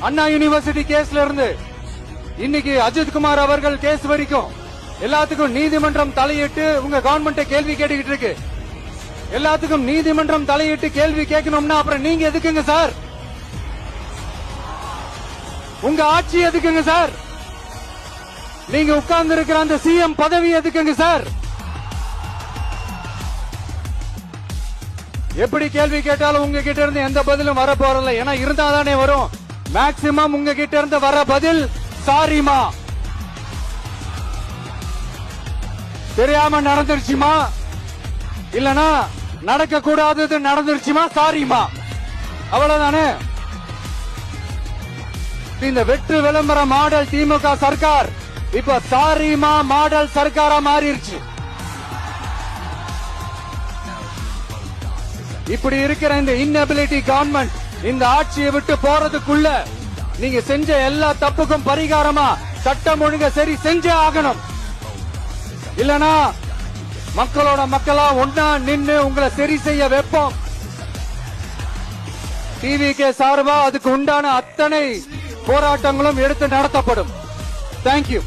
அண்ணா university கேஸ்ல இருந்து இன்னைக்கு அஜித் குமார் அவர்கள் கேஸ் வரைக்கும் எல்லாத்துக்கும் நீதிமன்றம் தலையிட்டு உங்க கவர்மெண்ட்டை கேள்வி கேட்டுக்கிட்டு இருக்கு. எல்லாத்துக்கும் நீதிமன்றம் தலையிட்டு கேள்வி கேட்கணும்னா அப்புறம் நீங்க எதுக்குங்க சார்? உங்க ஆட்சி எதுக்குங்க சார்? நீங்க உட்கார்ந்து இருக்கிற அந்த சிஎம் பதவி எதுக்குங்க சார்? எப்படி கேள்வி கேட்டாலும் உங்ககிட்ட இருந்து எந்த பதிலும் வர போறதில்ல. ஏன்னா இருந்தாதானே வரும். மேக்சிமம் உங்ககிட்ட இருந்து வர பதில் சாரிமா, தெரியாம நடந்துருச்சுமா, இல்லனா நடக்க கூடாதது நடந்துருச்சுமா, சாரிமா, அவ்வளவுதானே. இந்த வெற்று விளம்பர மாடல் திமுக சர்க்கார் இப்ப சாரிமா மாடல் சர்க்காரா மாறிடுச்சு. இப்படி இருக்கிற இந்த இன்னபிலிட்டி கவர்மெண்ட் இந்த ஆட்சியை விட்டு போறதுக்குள்ள நீங்க செஞ்ச எல்லா தப்புக்கும் பரிகாரமா சட்டம் ஒழுங்க சரி செஞ்சே ஆகணும். இல்லனா மக்களோட மக்களா ஒன்னா நின்னு உங்களை சரி செய்ய வைப்போம். டிவிகே சார்பா அதுக்கு உண்டான அத்தனை போராட்டங்களும் எடுத்து நடத்தப்படும். தேங்க்யூ.